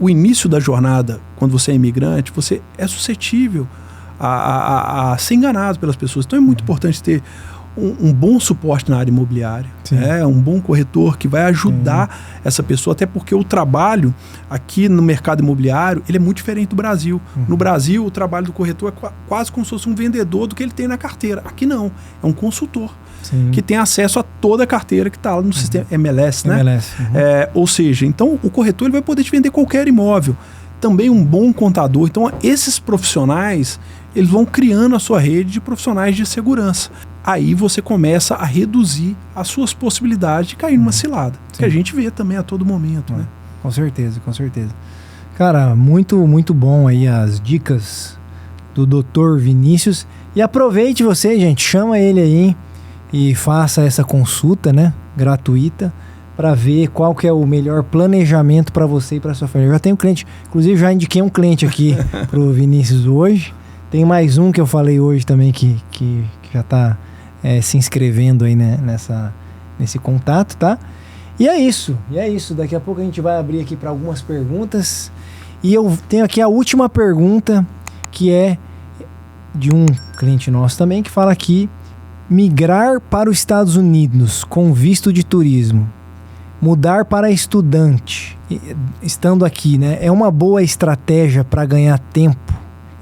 o início da jornada, quando você é imigrante, você é suscetível a ser enganado pelas pessoas. Então é muito importante ter um bom suporte na área imobiliária, um bom corretor que vai ajudar essa pessoa, até porque o trabalho aqui no mercado imobiliário ele é muito diferente do Brasil. No Brasil, o trabalho do corretor é quase como se fosse um vendedor do que ele tem na carteira. Aqui não, é um consultor que tem acesso a toda a carteira que está lá no sistema MLS, né? MLS. Ou seja, então o corretor ele vai poder te vender qualquer imóvel. Também um bom contador. Então esses profissionais eles vão criando a sua rede de profissionais de segurança. Aí você começa a reduzir as suas possibilidades de cair numa cilada. Que a gente vê também a todo momento, né? Com certeza, com certeza. Cara, muito, muito bom aí as dicas do Dr. Vinícius. E aproveite você, gente, chama ele aí e faça essa consulta, né? Gratuita, para ver qual que é o melhor planejamento para você e para sua família. Eu já tenho cliente, inclusive já indiquei um cliente aqui pro Vinícius hoje. Tem mais um que eu falei hoje também que já está se inscrevendo aí, né, nesse contato, tá? E é isso. Daqui a pouco a gente vai abrir aqui para algumas perguntas. E eu tenho aqui a última pergunta, que é de um cliente nosso também, que fala aqui: migrar para os Estados Unidos com visto de turismo, mudar para estudante, estando aqui, né, é uma boa estratégia para ganhar tempo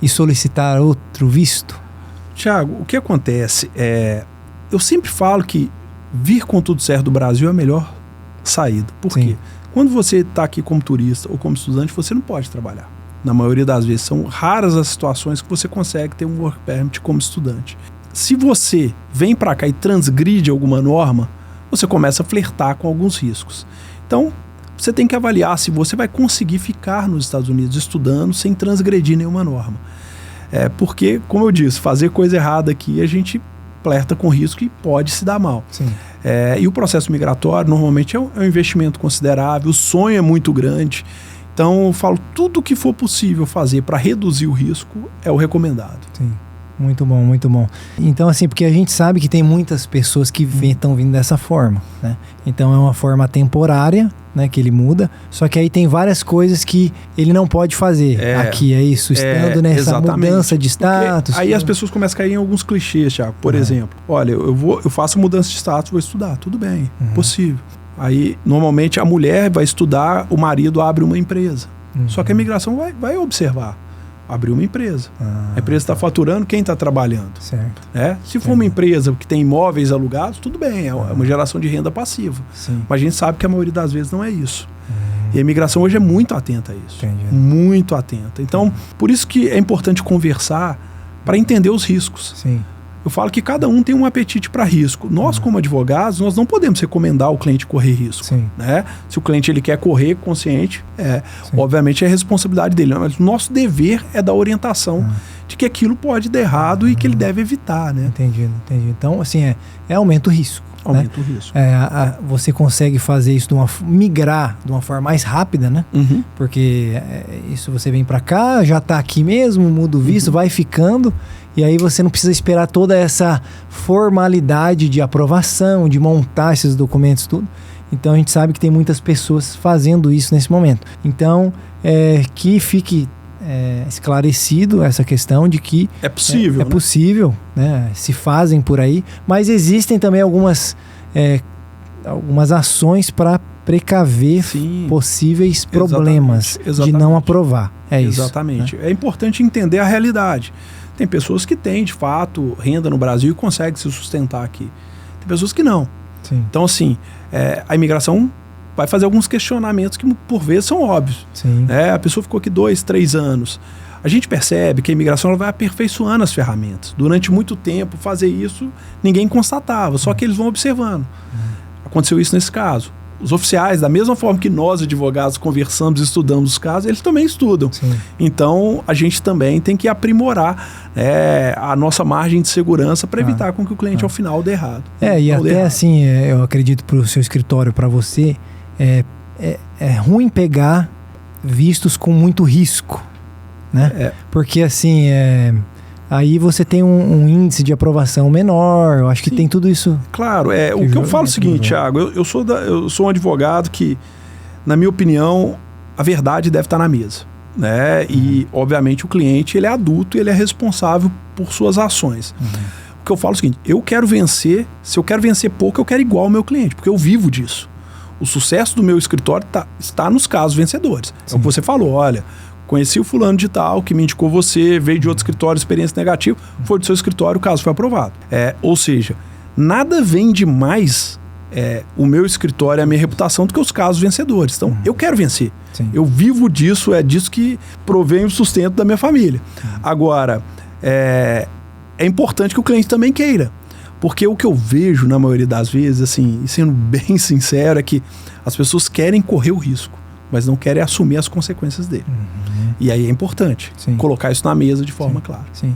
e solicitar outro visto? Thiago, o que acontece eu sempre falo que vir com tudo certo do Brasil é a melhor saída. Por quê? Quando você está aqui como turista ou como estudante, você não pode trabalhar. Na maioria das vezes, são raras as situações que você consegue ter um work permit como estudante. Se você vem para cá e transgride alguma norma, você começa a flertar com alguns riscos. Então, você tem que avaliar se você vai conseguir ficar nos Estados Unidos estudando sem transgredir nenhuma norma. Porque, como eu disse, fazer coisa errada aqui a gente flerta com risco e pode se dar mal. E o processo migratório normalmente é um investimento considerável, o sonho é muito grande. Então eu falo, tudo que for possível fazer para reduzir o risco é o recomendado. Sim. Muito bom, muito bom. Então, assim, porque a gente sabe que tem muitas pessoas que estão vindo dessa forma, né? Então é uma forma temporária, né, que ele muda, só que aí tem várias coisas que ele não pode fazer aqui, é isso, estando nessa mudança de status. Porque aí as pessoas começam a cair em alguns clichês, Thiago. Por exemplo, olha, eu faço mudança de status, vou estudar, tudo bem, possível. Aí, normalmente, a mulher vai estudar, o marido abre uma empresa. Só que a imigração vai observar. Abriu uma empresa. A empresa está faturando, quem está trabalhando? Certo. Se for uma empresa que tem imóveis alugados, tudo bem, é uma geração de renda passiva. Mas a gente sabe que a maioria das vezes não é isso. E a imigração hoje é muito atenta a isso. Muito atenta. Então, por isso que é importante conversar para entender os riscos. Eu falo que cada um tem um apetite para risco. Nós, como advogados, nós não podemos recomendar o cliente correr risco. Né? Se o cliente ele quer correr consciente, obviamente é a responsabilidade dele. Mas o nosso dever é dar orientação de que aquilo pode dar errado e que ele deve evitar. Né? Entendi. Então, assim, aumenta o risco. Aumenta o risco. Você consegue fazer isso migrar de uma forma mais rápida, né? Porque isso você vem para cá, já está aqui mesmo, muda o visto, vai ficando. E aí você não precisa esperar toda essa formalidade de aprovação, de montar esses documentos, tudo. Então a gente sabe que tem muitas pessoas fazendo isso nesse momento. Então, que fique esclarecido essa questão de que é possível, é possível, né? Se fazem por aí, mas existem também algumas ações para precaver possíveis problemas de não aprovar. Exatamente. É importante entender a realidade. Tem pessoas que têm, de fato, renda no Brasil e conseguem se sustentar aqui. Tem pessoas que não. Então, assim, a imigração vai fazer alguns questionamentos que, por vezes, são óbvios. A pessoa ficou aqui 2, 3 anos. A gente percebe que a imigração ela vai aperfeiçoando as ferramentas. Durante muito tempo, fazer isso, ninguém constatava, só que eles vão observando. Aconteceu isso nesse caso. Os oficiais, da mesma forma que nós, advogados, conversamos e estudamos os casos, eles também estudam. Então, a gente também tem que aprimorar a nossa margem de segurança para evitar com que o cliente, ao final, dê errado. E até assim, eu acredito para o seu escritório, para você, é ruim pegar vistos com muito risco, né? Porque, assim, aí você tem um índice de aprovação menor. Eu acho que tem tudo isso. Claro, o que eu falo é o seguinte, Thiago, eu sou um advogado que, na minha opinião, a verdade deve estar na mesa, né? E, obviamente, o cliente, ele é adulto e ele é responsável por suas ações. O que eu falo é o seguinte, eu quero vencer, se eu quero vencer pouco, eu quero igual ao meu cliente, porque eu vivo disso. O sucesso do meu escritório está nos casos vencedores. Sim. É o que você falou, olha, conheci o fulano de tal, que me indicou você, veio de outro escritório, experiência negativa, foi do seu escritório, o caso foi aprovado. Ou seja, nada vende mais o meu escritório, a minha reputação, do que os casos vencedores. Então, eu quero vencer. Sim. Eu vivo disso, é disso que provém o sustento da minha família. Agora, é importante que o cliente também queira. Porque o que eu vejo, na maioria das vezes, assim, sendo bem sincero, é que as pessoas querem correr o risco, mas não querem assumir as consequências dele. E aí é importante colocar isso na mesa de forma clara. Sim.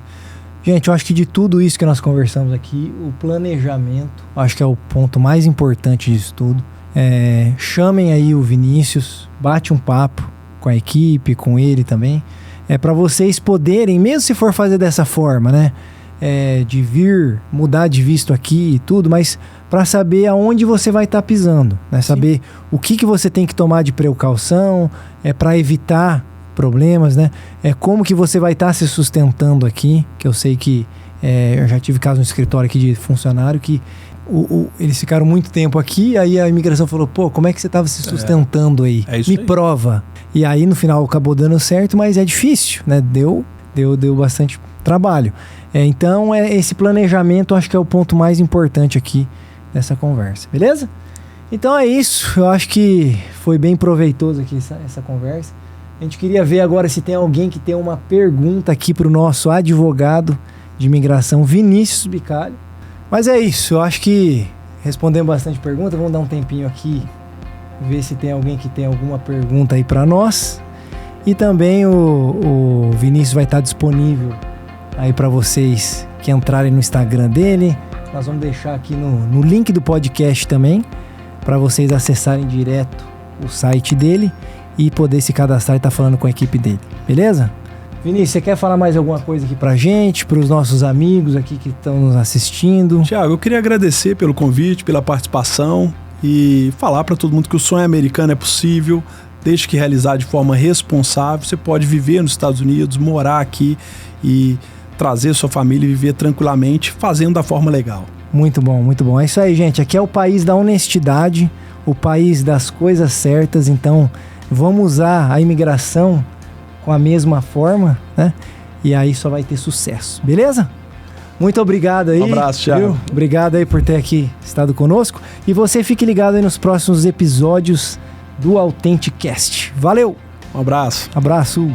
Gente, eu acho que de tudo isso que nós conversamos aqui, o planejamento, acho que é o ponto mais importante disso tudo. Chamem aí o Vinícius, bate um papo com a equipe, com ele também, para vocês poderem, mesmo se for fazer dessa forma, né? De vir mudar de visto aqui e tudo, mas para saber aonde você vai estar pisando, né? Saber o que você tem que tomar de precaução, para evitar problemas, né? Como que você vai estar se sustentando aqui, que eu sei que eu já tive caso no escritório aqui de funcionário que eles ficaram muito tempo aqui, aí a imigração falou, pô, como é que você estava se sustentando aí? Me prova. E aí no final acabou dando certo, mas é difícil, né? Deu bastante trabalho. Então, esse planejamento acho que é o ponto mais importante aqui nessa conversa, beleza? Então é isso, eu acho que foi bem proveitoso aqui essa conversa. A gente queria ver agora se tem alguém que tem uma pergunta aqui para o nosso advogado de imigração, Vinícius Bicalho. Mas é isso, eu acho que respondemos bastante pergunta, vamos dar um tempinho aqui, ver se tem alguém que tem alguma pergunta aí para nós. E também o Vinícius vai estar disponível aí para vocês que entrarem no Instagram dele. Nós vamos deixar aqui no link do podcast também, para vocês acessarem direto o site dele e poder se cadastrar e estar falando com a equipe dele, beleza? Vinícius, você quer falar mais alguma coisa aqui pra gente, pros nossos amigos aqui que estão nos assistindo? Thiago, eu queria agradecer pelo convite, pela participação e falar para todo mundo que o sonho americano é possível, desde que realizar de forma responsável. Você pode viver nos Estados Unidos, morar aqui e trazer sua família e viver tranquilamente, fazendo da forma legal. Muito bom, muito bom. É isso aí, gente. Aqui é o país da honestidade, o país das coisas certas. Então, vamos usar a imigração com a mesma forma, né? E aí só vai ter sucesso, beleza? Muito obrigado aí. Um abraço, Thiago. Obrigado aí por ter aqui estado conosco. E você fique ligado aí nos próximos episódios do AuthenticCast. Valeu! Um abraço. Abraço.